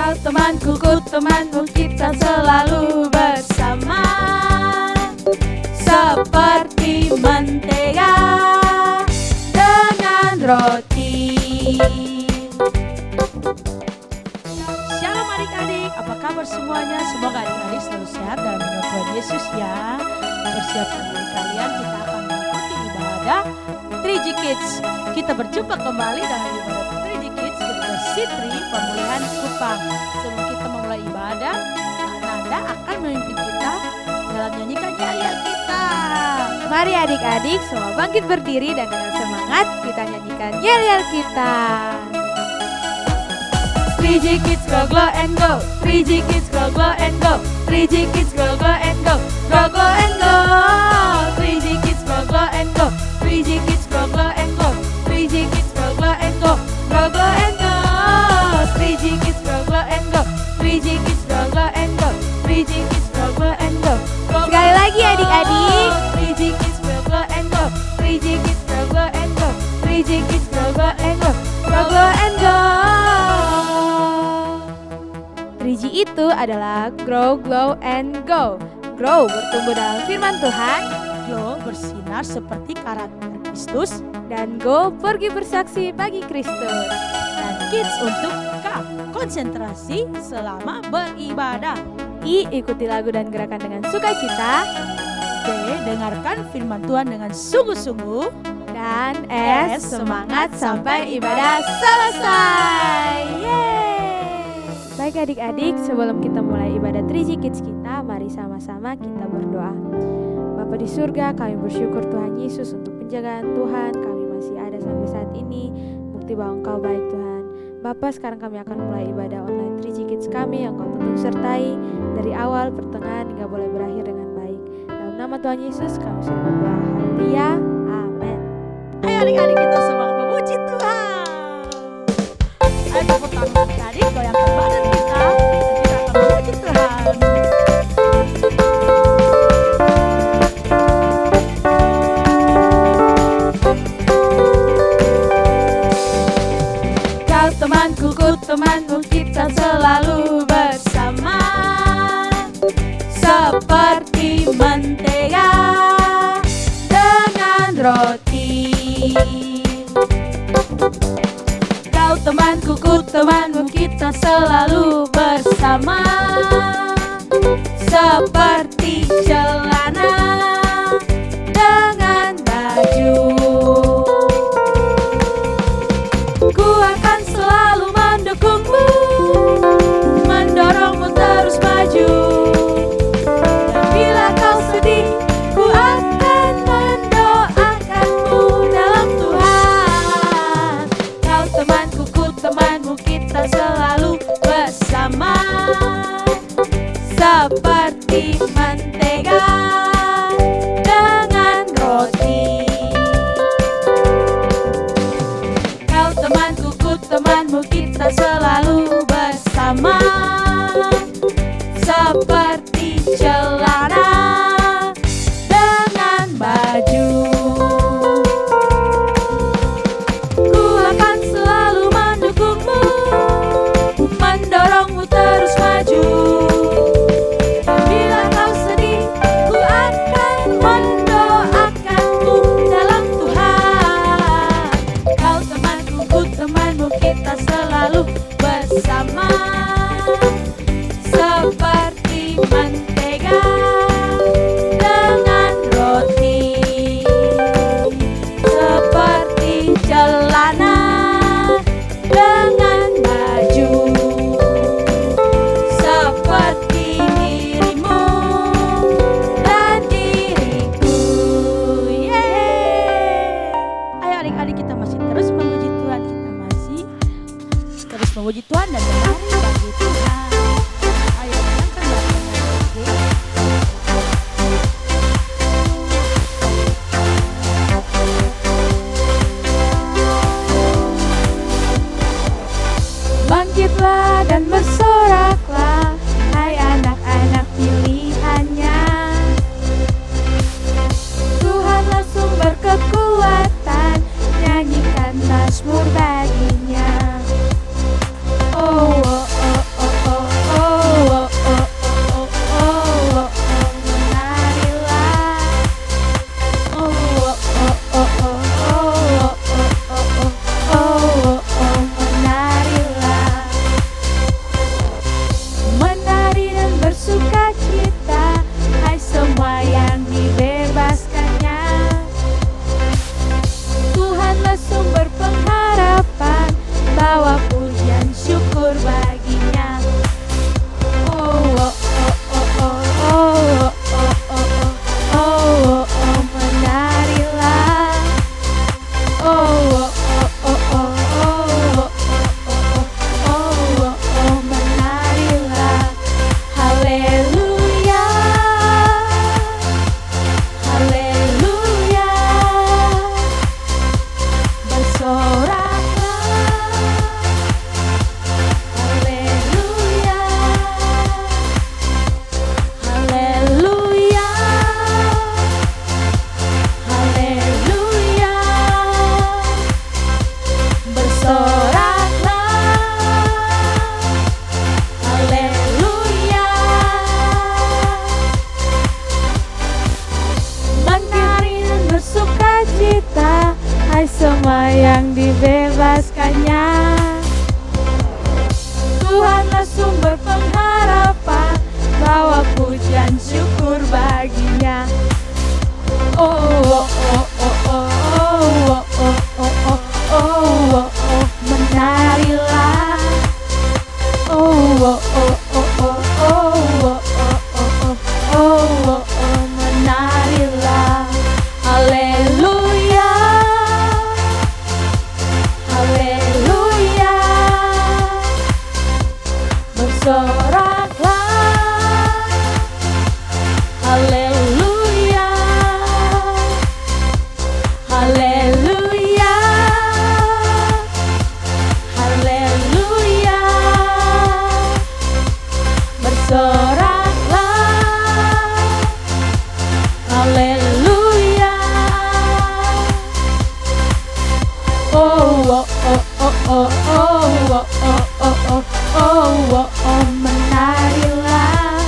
Kau temanku, ku temanmu, kita selalu bersama, seperti mentega dengan roti. Shalom adik-adik, apa kabar semuanya? Semoga adik-adik selalu sehat dalam nama Tuhan Yesus ya. Persiapkan diri kalian, kita akan mengikuti ibadah 3G Kids. Kita berjumpa kembali dalam ibadah 3G Kids Gereja Sitri Pemulihan Kupang. Sebelum kita memulai ibadah, Kak Nanda akan memimpin kita dalam nyanyikan yel-yel kita. Mari adik-adik semua bangkit berdiri dan dengan semangat kita nyanyikan yel-yel kita. 3G Kids go glow and go, 3G Kids go glow and go, 3G Kids go glow and go, go glow and go. 3G Kids go glow and go, 3G Kids go glow and go, 3G Kids go glow and go, go glow and go. 3G Kids go glow and go, 3G Kids go glow and go, 3G Kids go glow and go. Sekali lagi adik-adik. 3G Kids go glow and go, 3G Kids go glow and go, 3G Kids go glow and go, go glow and go. 3G itu adalah grow, glow, and go. Grow bertumbuh dalam firman Tuhan, Glow bersinar seperti karakter Kristus, dan go pergi bersaksi bagi Kristus. dan Kids untuk K, konsentrasi selama beribadah. I, ikuti lagu dan gerakan dengan sukacita. D, dengarkan firman Tuhan dengan sungguh-sungguh. Dan S, semangat sampai ibadah selesai. Yeay. Baik adik-adik, sebelum kita mulai ibadah 3G Kids kita, mari sama-sama kita berdoa. Bapa di surga, kami bersyukur Tuhan Yesus untuk penjagaan Tuhan. Kami masih ada sampai saat ini, bukti bahwa Engkau baik Tuhan. Bapa, sekarang kami akan mulai ibadah online 3G Kids kami yang Kau tuntun sertai dari awal, pertengahan, hingga boleh berakhir dengan baik. Dalam nama Tuhan Yesus kami sudah berdoa. Haleluya. Amin. Ayo adik-adik kita semangat memuji Tuhan. Ayo tepuk tangan adik-adik, goyangkan badan kita, dan kita akan memuji Tuhan. Kau temanku, ku temanmu, kita selalu bersama, seperti mentega dengan roti. Kau temanku, ku temanmu, kita selalu bersama, seperti celana dengan baju. Ku akan selalu mendukungmu, mendorongmu terus maju. Dan bila kau sedih, ku akan mendoakanmu dalam Tuhan. Kau temanku, ku temanmu, kita selalu bersama, seperti mentega dengan roti. Kau temanku, ku temanmu, kita selalu bersama, seperti celana dengan baju. Ku akan selalu mendukungmu, mendorongmu terus maju. Bila kau sedih, ku akan mendoakanmu dalam Tuhan. Kau temanku, ku temanmu, kita selalu bersama, seperti mentega dengan roti, seperti celana dengan baju, seperti dirimu dan diriku. Yeay. Ayo adik-adik, kita masih terus memuji Tuhan, kita masih terus memuji Tuhan dan menari bagi Tuhan. Ayo angkat belakangnya. Bangkitlah dan bersoraklah, hai anak-anak pilihannya. Tuhanlah sumber kekuatan, nyanyikan mazmur baginya. Oh, oh, oh, oh, oh, oh, oh, oh, oh, oh, oh, oh, oh, oh, menarilah. Haleluya, haleluya, bersoraklah. Haleluya, haleluya, haleluya, bersoraklah. Haleluya. Oh, oh, oh, oh, oh, oh, oh, oh, oh, oh, oh, oh, menarilah.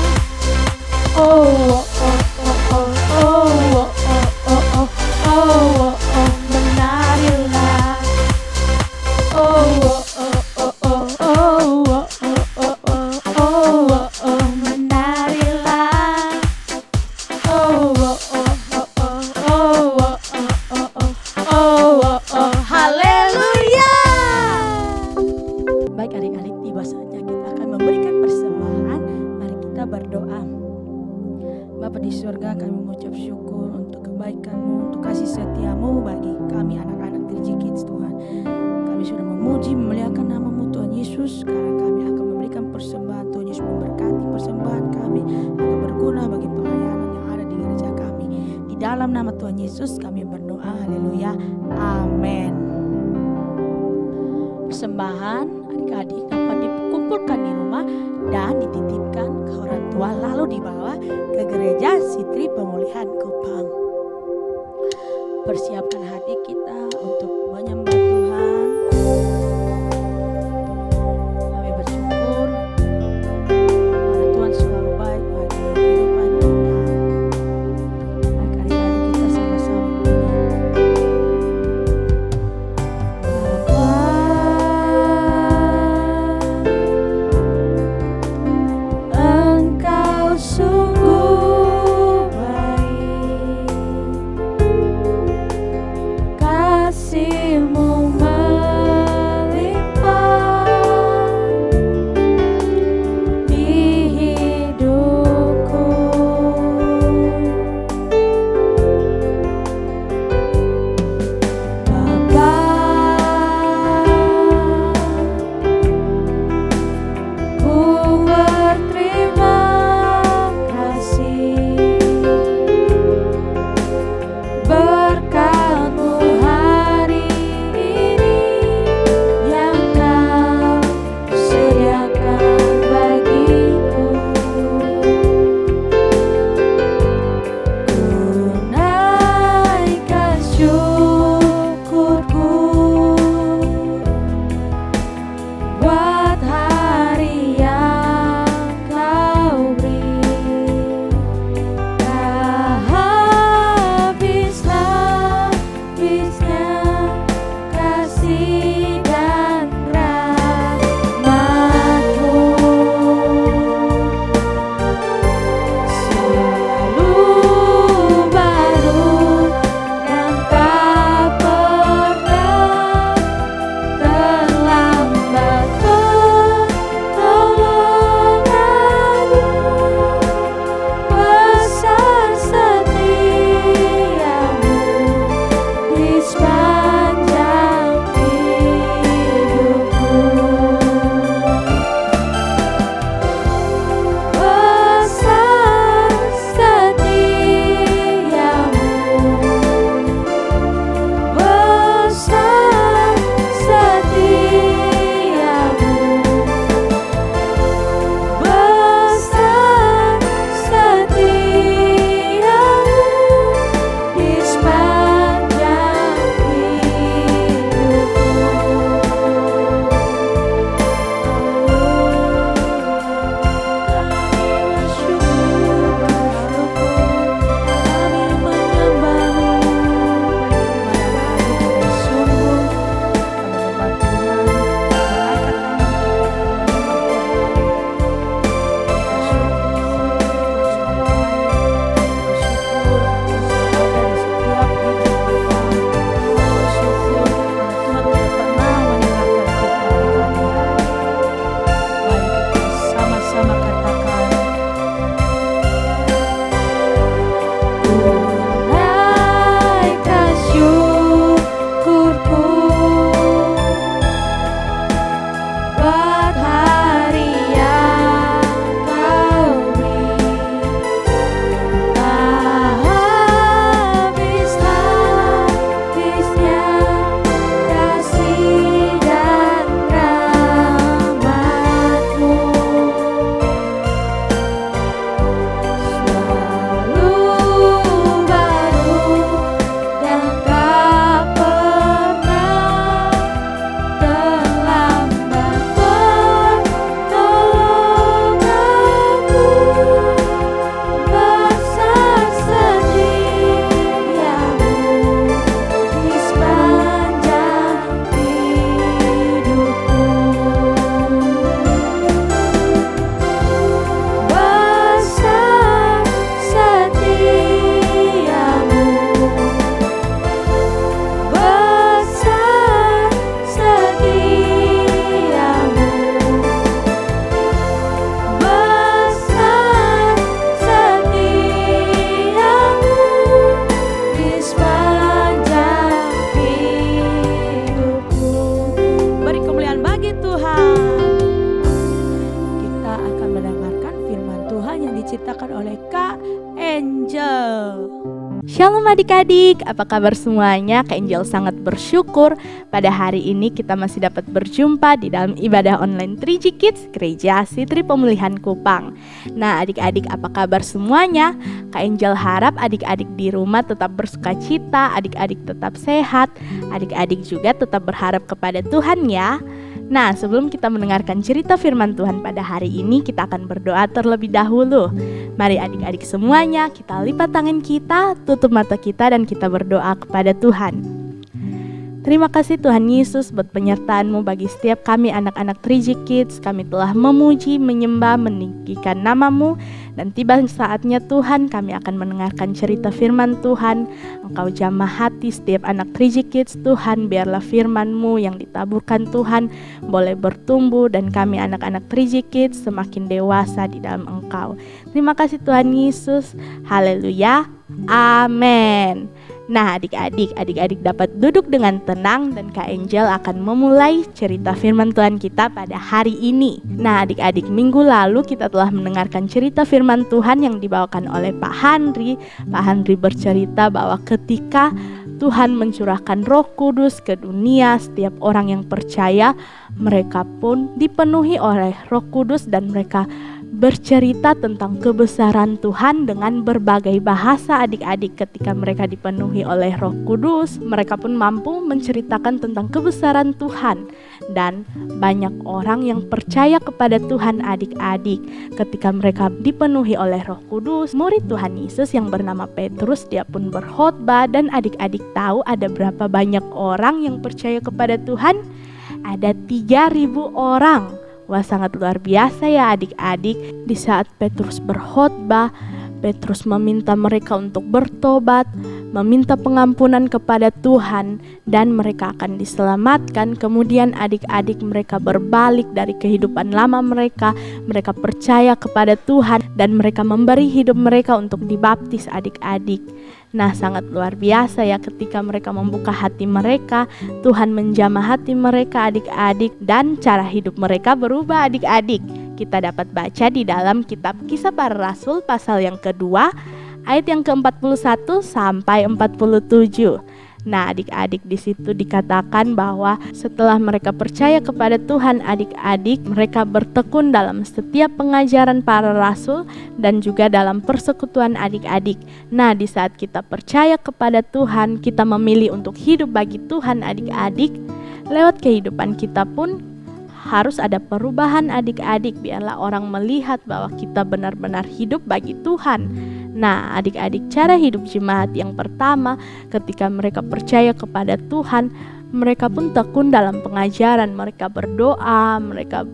Oh, oh, oh, oh, oh, oh, oh, oh, oh, oh, menarilah. Oh, oh, oh, oh, oh, oh, oh, oh, oh, menarilah. Oh, oh, oh, oh, oh, oh, oh, haleluya. Baik adik-adik, tiba saatnya kita akan memberikan persembahan. Mari kita berdoa. Bapa di surga, kami mengucap syukur untuk kebaikan-Mu, untuk kasih setia-Mu bagi kami anak-anak 3G Kids Tuhan. Kami sudah memuji, memuliakan nama-Mu Tuhan Yesus. Sekarang kami akan memberikan persembahan. Tuhan Yesus memberkati persembahan kami agar berguna bagi pelayanan yang ada di gereja kami. Di dalam nama Tuhan Yesus kami berdoa, haleluya, amin. Persembahan adik-adik dapat dikumpulkan di rumah dan dititipkan ke orang tua, lalu dibawa ke gereja Sitri Pemulihan Kupang. Persiapkan hati kita untuk menyembah Tuhan. Kami bersyukur karena Tuhan selalu baik bagi kehidupan kita. Baik adik-adik, kita sama-sama Engkau sungguh baik. dibawakan oleh Kak Angel. Shalom adik-adik, apa kabar semuanya? Kak Angel sangat bersyukur pada hari ini kita masih dapat berjumpa di dalam ibadah online 3G Kids Gereja Sitri Pemulihan Kupang. Nah adik-adik, apa kabar semuanya? Kak Angel harap adik-adik di rumah tetap bersuka cita, adik-adik tetap sehat, adik-adik juga tetap berharap kepada Tuhan ya. Nah, sebelum kita mendengarkan cerita firman Tuhan pada hari ini, kita akan berdoa terlebih dahulu. Mari adik-adik semuanya, kita lipat tangan kita, tutup mata kita, dan kita berdoa kepada Tuhan. Terima kasih Tuhan Yesus buat penyertaan-Mu bagi setiap kami anak-anak 3G Kids. Kami telah memuji, menyembah, meninggikan nama-Mu. Dan tiba saatnya Tuhan kami akan mendengarkan cerita firman Tuhan. Engkau jamah hati setiap anak 3G Kids Tuhan. Biarlah firman-Mu yang ditaburkan Tuhan boleh bertumbuh. Dan kami anak-anak 3G Kids semakin dewasa di dalam Engkau. Terima kasih Tuhan Yesus. Haleluya. Amin. Nah adik-adik dapat duduk dengan tenang dan Kak Angel akan memulai cerita firman Tuhan kita pada hari ini. Nah adik-adik, minggu lalu kita telah mendengarkan cerita firman Tuhan yang dibawakan oleh Pak Handri. Pak Handri bercerita bahwa ketika Tuhan mencurahkan Roh Kudus ke dunia, setiap orang yang percaya mereka pun dipenuhi oleh Roh Kudus dan mereka bercerita tentang kebesaran Tuhan dengan berbagai bahasa. Adik-adik, ketika mereka dipenuhi oleh Roh Kudus, mereka pun mampu menceritakan tentang kebesaran Tuhan. Dan banyak orang yang percaya kepada Tuhan adik-adik. Ketika mereka dipenuhi oleh Roh Kudus, murid Tuhan Yesus yang bernama Petrus, dia pun berkhotbah. Dan adik-adik tahu ada berapa banyak orang yang percaya kepada Tuhan? Ada 3.000 orang. Wah, sangat luar biasa ya adik-adik. Di saat Petrus berkhotbah, Petrus meminta mereka untuk bertobat, meminta pengampunan kepada Tuhan, dan mereka akan diselamatkan. Kemudian adik-adik mereka berbalik dari kehidupan lama mereka percaya kepada Tuhan, dan mereka memberi hidup mereka untuk dibaptis adik-adik. Nah, sangat luar biasa ya ketika mereka membuka hati mereka, Tuhan menjamah hati mereka adik-adik, dan cara hidup mereka berubah adik-adik. Kita dapat baca di dalam kitab Kisah Para Rasul pasal yang kedua, ayat yang ke-41 sampai 47. Nah, adik-adik, di situ dikatakan bahwa setelah mereka percaya kepada Tuhan adik-adik, mereka bertekun dalam setiap pengajaran para rasul dan juga dalam persekutuan adik-adik. Nah, di saat kita percaya kepada Tuhan, kita memilih untuk hidup bagi Tuhan adik-adik, lewat kehidupan kita pun harus ada perubahan adik-adik. Biarlah orang melihat bahwa kita benar-benar hidup bagi Tuhan. Nah adik-adik, cara hidup jemaat yang pertama ketika mereka percaya kepada Tuhan, mereka pun tekun dalam pengajaran. Mereka berdoa, mereka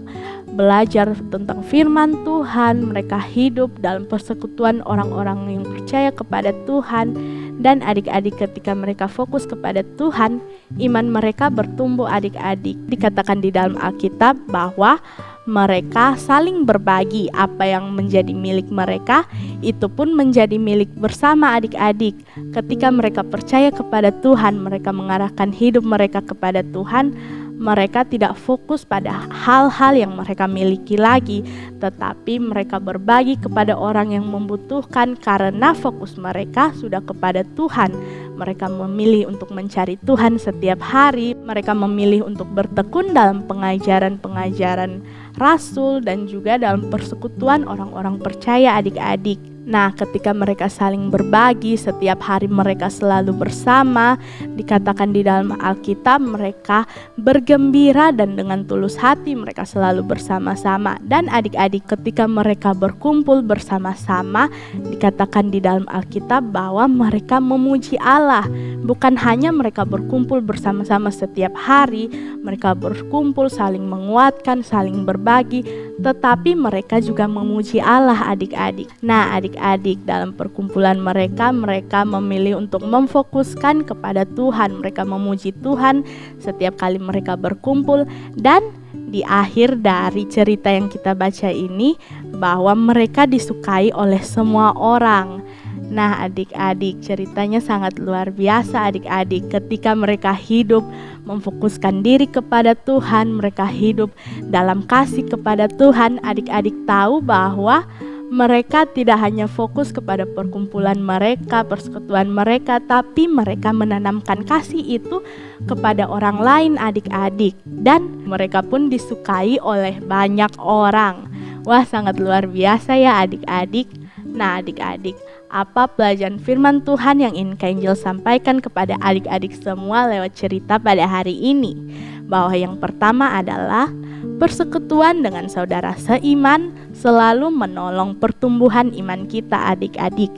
belajar tentang firman Tuhan, mereka hidup dalam persekutuan orang-orang yang percaya kepada Tuhan. Dan adik-adik, ketika mereka fokus kepada Tuhan, iman mereka bertumbuh adik-adik. Dikatakan di dalam Alkitab bahwa mereka saling berbagi apa yang menjadi milik mereka, itu pun menjadi milik bersama adik-adik. Ketika mereka percaya kepada Tuhan, mereka mengarahkan hidup mereka kepada Tuhan. Mereka tidak fokus pada hal-hal yang mereka miliki lagi, tetapi mereka berbagi kepada orang yang membutuhkan karena fokus mereka sudah kepada Tuhan. Mereka memilih untuk mencari Tuhan setiap hari. Mereka memilih untuk bertekun dalam pengajaran-pengajaran rasul dan juga dalam persekutuan orang-orang percaya adik-adik. Nah, ketika mereka saling berbagi, setiap hari mereka selalu bersama. Dikatakan di dalam Alkitab, mereka bergembira dan dengan tulus hati mereka selalu bersama-sama. Dan adik-adik, ketika mereka berkumpul bersama-sama, dikatakan di dalam Alkitab bahwa mereka memuji Allah. Bukan hanya mereka berkumpul bersama-sama setiap hari, mereka berkumpul saling menguatkan, saling berbagi, tetapi mereka juga memuji Allah adik-adik. Nah adik-adik, dalam perkumpulan mereka memilih untuk memfokuskan kepada Tuhan. Mereka memuji Tuhan setiap kali mereka berkumpul. Dan di akhir dari cerita yang kita baca ini, bahwa mereka disukai oleh semua orang. Nah adik-adik, ceritanya sangat luar biasa adik-adik. Ketika mereka hidup memfokuskan diri kepada Tuhan, mereka hidup dalam kasih kepada Tuhan, adik-adik tahu bahwa Mereka tidak hanya fokus kepada perkumpulan mereka, persekutuan mereka, tapi mereka menanamkan kasih itu kepada orang lain adik-adik. Dan mereka pun disukai oleh banyak orang. Wah, sangat luar biasa ya adik-adik. Nah adik-adik, apa pelajaran firman Tuhan yang ingin Kak Angel sampaikan kepada adik-adik semua lewat cerita pada hari ini? Bahwa yang pertama adalah persekutuan dengan saudara seiman selalu menolong pertumbuhan iman kita adik-adik.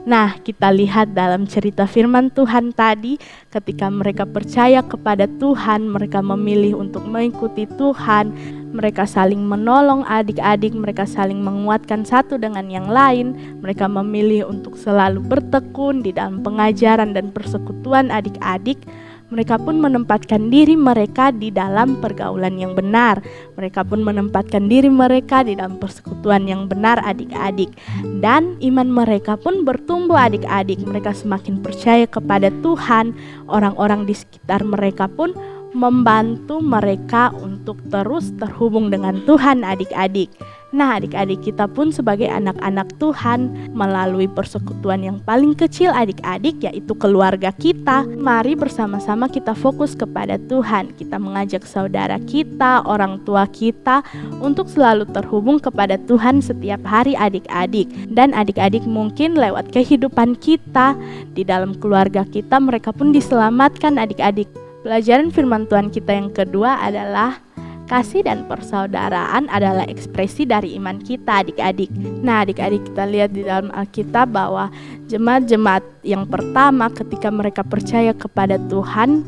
Nah, kita lihat dalam cerita firman Tuhan tadi, ketika mereka percaya kepada Tuhan, mereka memilih untuk mengikuti Tuhan, mereka saling menolong adik-adik, mereka saling menguatkan satu dengan yang lain, mereka memilih untuk selalu bertekun di dalam pengajaran dan persekutuan adik-adik. Mereka pun menempatkan diri mereka di dalam pergaulan yang benar. Mereka pun menempatkan diri mereka di dalam persekutuan yang benar adik-adik. Dan iman mereka pun bertumbuh adik-adik. Mereka semakin percaya kepada Tuhan. Orang-orang di sekitar mereka pun membantu mereka untuk terus terhubung dengan Tuhan adik-adik. Nah adik-adik, kita pun sebagai anak-anak Tuhan melalui persekutuan yang paling kecil adik-adik, yaitu keluarga kita. Mari bersama-sama kita fokus kepada Tuhan. Kita mengajak saudara kita, orang tua kita untuk selalu terhubung kepada Tuhan setiap hari adik-adik. Dan adik-adik mungkin lewat kehidupan kita di dalam keluarga kita, mereka pun diselamatkan adik-adik. Pelajaran firman Tuhan kita yang kedua adalah kasih dan persaudaraan adalah ekspresi dari iman kita adik-adik. Nah adik-adik, kita lihat di dalam Alkitab bahwa jemaat-jemaat yang pertama ketika mereka percaya kepada Tuhan,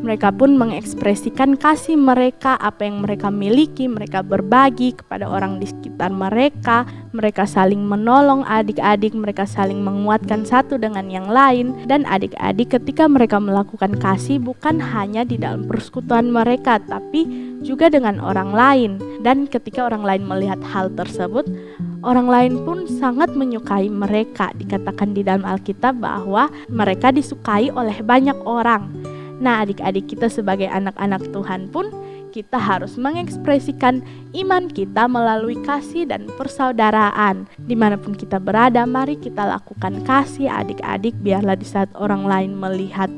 mereka pun mengekspresikan kasih mereka, apa yang mereka miliki, mereka berbagi kepada orang di sekitar mereka, mereka saling menolong adik-adik, mereka saling menguatkan satu dengan yang lain. Dan adik-adik, ketika mereka melakukan kasih bukan hanya di dalam persekutuan mereka, tapi juga dengan orang lain. Dan ketika orang lain melihat hal tersebut, orang lain pun sangat menyukai mereka. Dikatakan di dalam Alkitab bahwa mereka disukai oleh banyak orang. Nah adik-adik, kita sebagai anak-anak Tuhan pun kita harus mengekspresikan iman kita melalui kasih dan persaudaraan. Dimanapun kita berada, mari kita lakukan kasih adik-adik. Biarlah di saat orang lain melihat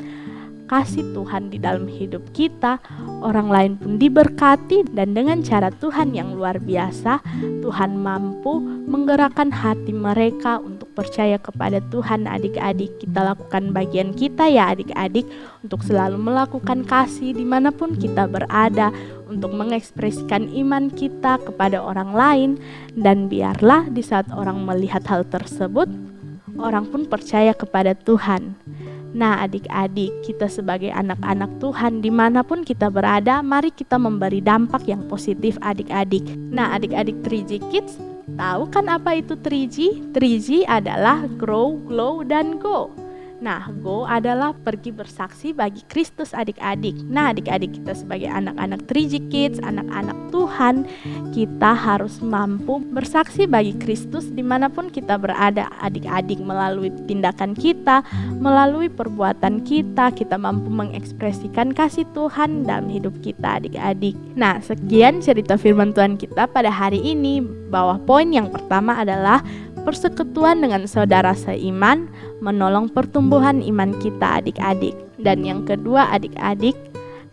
kasih Tuhan di dalam hidup kita, orang lain pun diberkati. Dan dengan cara Tuhan yang luar biasa, Tuhan mampu menggerakkan hati mereka untuk percaya kepada Tuhan adik-adik. Kita lakukan bagian kita ya adik-adik, untuk selalu melakukan kasih dimanapun kita berada, untuk mengekspresikan iman kita kepada orang lain. Dan biarlah di saat orang melihat hal tersebut, orang pun percaya kepada Tuhan. Nah adik-adik, kita sebagai anak-anak Tuhan dimanapun kita berada, mari kita memberi dampak yang positif adik-adik. Nah adik-adik 3G Kids, tahu kan apa itu 3G? 3G adalah grow, glow, dan go. Nah, go adalah pergi bersaksi bagi Kristus adik-adik. Nah, adik-adik, kita sebagai anak-anak 3G Kids, anak-anak Tuhan, kita harus mampu bersaksi bagi Kristus dimanapun kita berada adik-adik. Melalui tindakan kita, melalui perbuatan kita, kita mampu mengekspresikan kasih Tuhan dalam hidup kita adik-adik. Nah, sekian cerita firman Tuhan kita pada hari ini, bahwa poin yang pertama adalah persekutuan dengan saudara seiman menolong pertumbuhan iman kita adik-adik. Dan yang kedua adik-adik,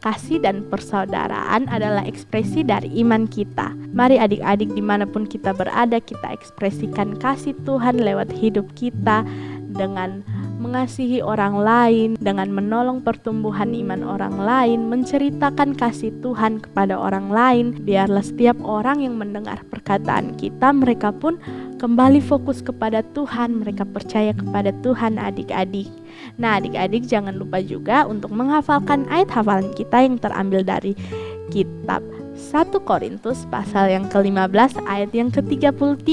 kasih dan persaudaraan adalah ekspresi dari iman kita. Mari adik-adik dimanapun kita berada, kita ekspresikan kasih Tuhan lewat hidup kita dengan mengasihi orang lain, dengan menolong pertumbuhan iman orang lain, menceritakan kasih Tuhan kepada orang lain. Biarlah setiap orang yang mendengar perkataan kita, mereka pun kembali fokus kepada Tuhan, mereka percaya kepada Tuhan adik-adik. Nah adik-adik, jangan lupa juga untuk menghafalkan ayat hafalan kita yang terambil dari kitab 1 Korintus pasal yang ke-15 ayat yang ke-33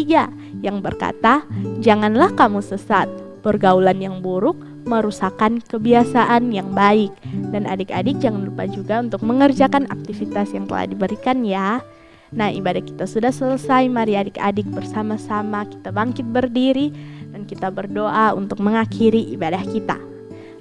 yang berkata, "Janganlah kamu sesat, pergaulan yang buruk merusakkan kebiasaan yang baik." Dan adik-adik jangan lupa juga untuk mengerjakan aktivitas yang telah diberikan ya. Nah ibadah kita sudah selesai, mari adik-adik bersama-sama kita bangkit berdiri dan kita berdoa untuk mengakhiri ibadah kita.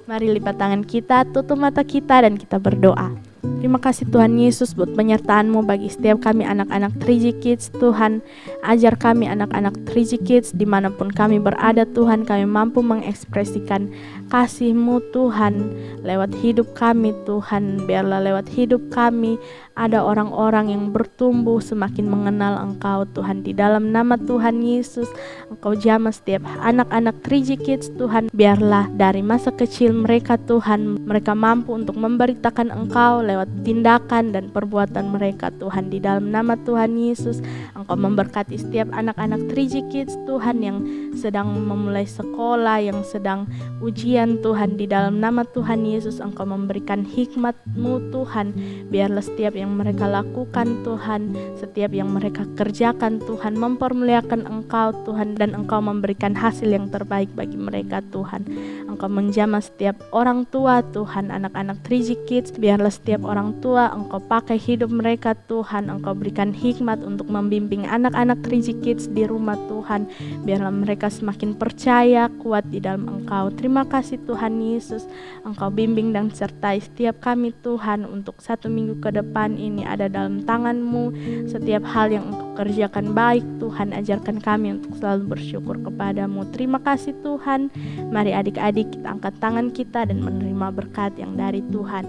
Mari lipat tangan kita, tutup mata kita dan kita berdoa. Terima kasih Tuhan Yesus buat penyertaan-Mu bagi setiap kami anak-anak 3G Kids. Tuhan, ajar kami anak-anak 3G Kids dimanapun kami berada Tuhan, kami mampu mengekspresikan kasih-Mu Tuhan lewat hidup kami Tuhan. Biarlah lewat hidup kami ada orang-orang yang bertumbuh semakin mengenal Engkau Tuhan. Di dalam nama Tuhan Yesus, Engkau jamah setiap anak-anak 3G Kids Tuhan. Biarlah dari masa kecil mereka Tuhan, mereka mampu untuk memberitakan Engkau lewat tindakan dan perbuatan mereka Tuhan. Di dalam nama Tuhan Yesus, Engkau memberkati setiap anak-anak 3G Kids Tuhan yang sedang memulai sekolah, yang sedang ujian Tuhan. Di dalam nama Tuhan Yesus, Engkau memberikan hikmat-Mu Tuhan. Biarlah setiap yang mereka lakukan Tuhan, setiap yang mereka kerjakan Tuhan, mempermuliakan Engkau Tuhan, dan Engkau memberikan hasil yang terbaik bagi mereka Tuhan. Engkau menjamah setiap orang tua Tuhan, anak-anak 3G Kids. Biarlah setiap orang tua Engkau pakai hidup mereka Tuhan. Engkau berikan hikmat untuk membimbing anak-anak 3G Kids di rumah Tuhan. Biarlah mereka semakin percaya, kuat di dalam Engkau. Terima kasih Tuhan Yesus, Engkau bimbing dan sertai setiap kami Tuhan. Untuk 1 minggu ke depan ini ada dalam tangan-Mu. Setiap hal yang Engkau kerjakan baik Tuhan, ajarkan kami untuk selalu bersyukur kepada-Mu. Terima kasih Tuhan. Mari adik-adik kita angkat tangan kita dan menerima berkat yang dari Tuhan.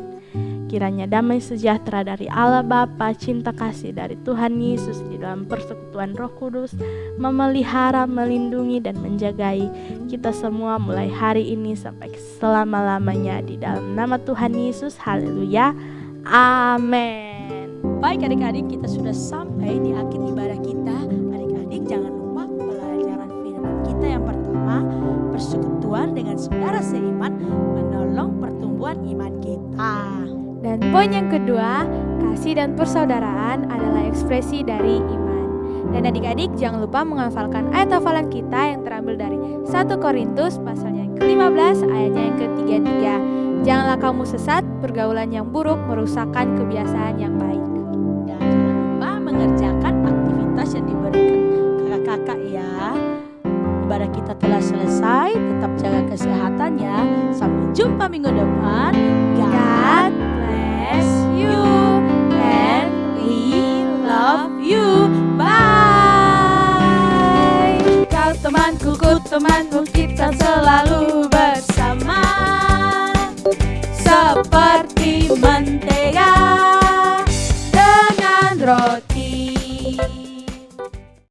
Kiranya damai sejahtera dari Allah Bapa, cinta kasih dari Tuhan Yesus di dalam persekutuan Roh Kudus memelihara, melindungi dan menjagai kita semua mulai hari ini sampai selama-lamanya di dalam nama Tuhan Yesus. Haleluya. Amin. Baik adik-adik, kita sudah sampai di akhir ibadah kita. Adik-adik jangan lupa pelajaran firman kita yang pertama, persekutuan dengan saudara seiman menolong pertumbuhan iman kita. Dan poin yang kedua, kasih dan persaudaraan adalah ekspresi dari iman. Dan adik-adik jangan lupa menghafalkan ayat hafalan kita yang terambil dari 1 Korintus pasalnya yang ke-15 ayatnya yang ke-33. Janganlah kamu sesat, pergaulan yang buruk merusakkan kebiasaan yang baik. Dan jangan lupa mengerjakan aktivitas yang diberikan kakak-kakak ya. Ibadah kita telah selesai, tetap jaga kesehatannya. Sampai jumpa minggu depan. God bless you and we love you. Bye. Kau temanku, ku temanmu.